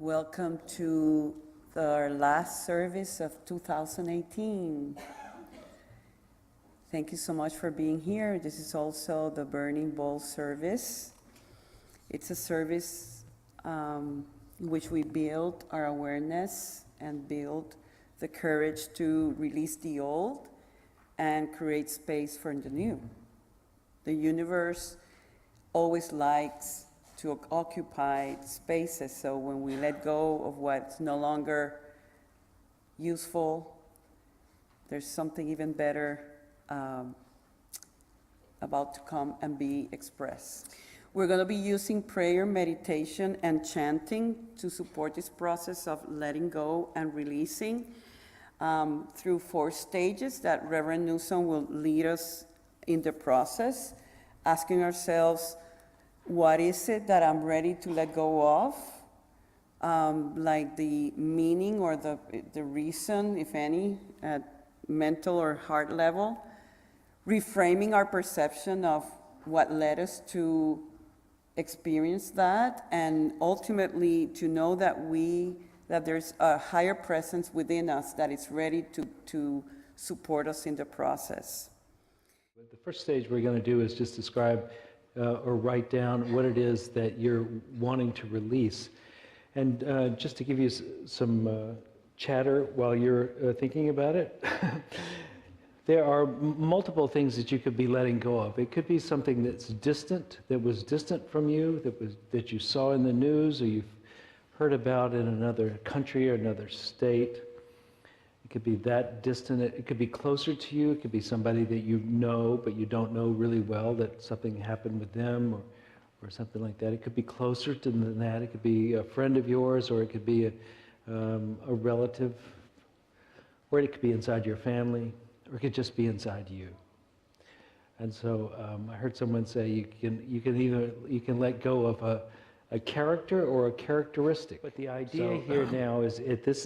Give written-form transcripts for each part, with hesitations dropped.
Welcome to our last service of 2018. Thank you so much for being here. This is also the Burning Bowl service. It's a service in which we build our awareness and build the courage to release the old and create space for the new. The universe always likes to occupy spaces, so when we let go of what's no longer useful, there's something even better about to come and be expressed. We're going to be using prayer, meditation, and chanting to support this process of letting go and releasing through 4 stages that Reverend Newsom will lead us in the process, asking ourselves, what is it that I'm ready to let go of? Like the meaning or the reason, if any, at mental or heart level. Reframing our perception of what led us to experience that, and ultimately to know that there's a higher presence within us that is ready to support us in the process. The first stage we're going to do is just describe or write down what it is that you're wanting to release. And just to give you some chatter while you're thinking about it, there are multiple things that you could be letting go of. It could be something that's distant, that was distant from you, that you saw in the news or you've heard about in another country or another state. It could be that distant. It could be closer to you. It could be somebody that you know, but you don't know really well, that something happened with them or something like that. It could be closer than that. It could be a friend of yours, or it could be a relative, or it could be inside your family, or it could just be inside you. And so I heard someone say you can let go of a character or a characteristic. But the idea here now is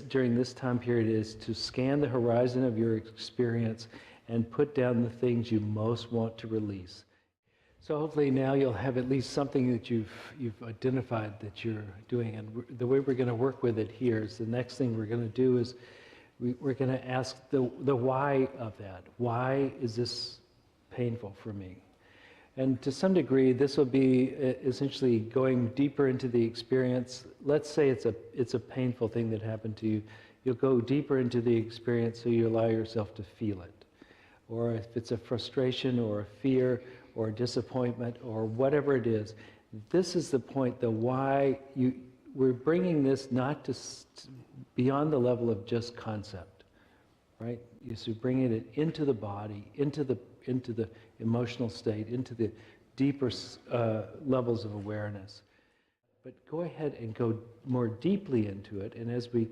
during this time period is to scan the horizon of your experience and put down the things you most want to release. So hopefully now you'll have at least something that you've identified that you're doing. And the way we're going to work with it here is the next thing we're going to do is we're going to ask the why of that. Why is this painful for me? And to some degree, this will be essentially going deeper into the experience. Let's say it's a painful thing that happened to you. You'll go deeper into the experience so you allow yourself to feel it. Or if it's a frustration or a fear or a disappointment or whatever it is, this is the point, the why we're bringing this not to beyond the level of just concept, right? So bringing it into the body, into the emotional state, into the deeper levels of awareness. But go ahead and go more deeply into it, and as we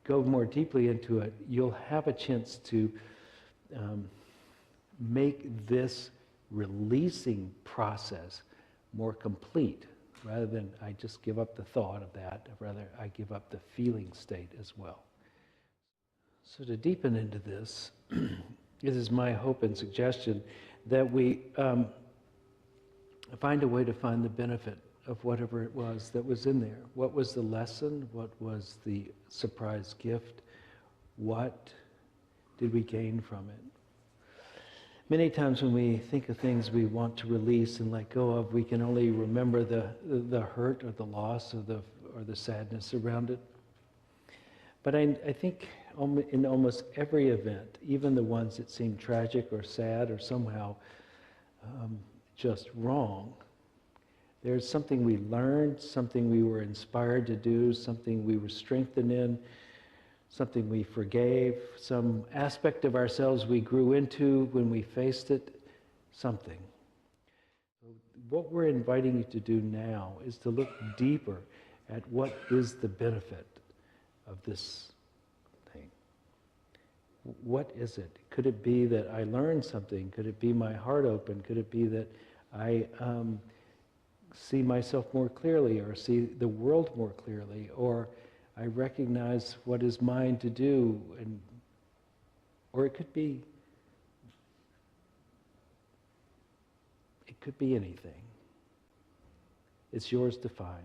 go more deeply into it, you'll have a chance to make this releasing process more complete, rather than I just give up the thought of that, rather I give up the feeling state as well. So to deepen into this, it is my hope and suggestion that we find a way to find the benefit of whatever it was that was in there. What was the lesson? What was the surprise gift? What did we gain from it? Many times when we think of things we want to release and let go of, we can only remember the hurt or the loss or the sadness around it. But I think in almost every event, even the ones that seem tragic or sad or somehow just wrong, there's something we learned, something we were inspired to do, something we were strengthened in, something we forgave, some aspect of ourselves we grew into when we faced it, something. So what we're inviting you to do now is to look deeper at what is the benefit of this thing. What is it? Could it be that I learned something? Could it be my heart open? Could it be that I see myself more clearly, or see the world more clearly, or I recognize what is mine to do, or it could be anything. It's yours to find.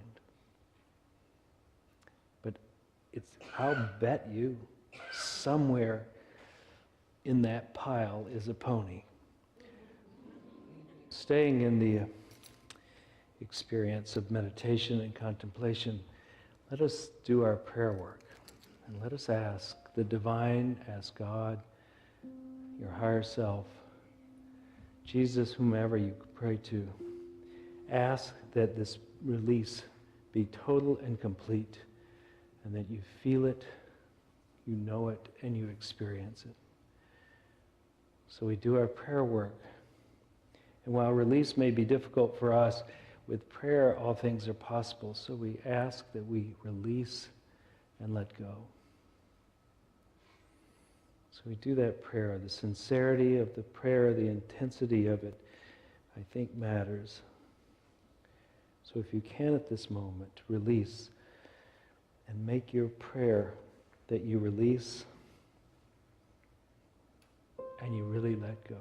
I'll bet you somewhere in that pile is a pony. Staying in the experience of meditation and contemplation, let us do our prayer work and let us ask the divine, ask God, your higher self, Jesus, whomever you pray to, ask that this release be total and complete, and that you feel it, you know it, and you experience it. So we do our prayer work. And while release may be difficult for us, with prayer all things are possible. So we ask that we release and let go. So we do that prayer. The sincerity of the prayer, the intensity of it, I think matters. So if you can at this moment, release and make your prayer that you release and you really let go.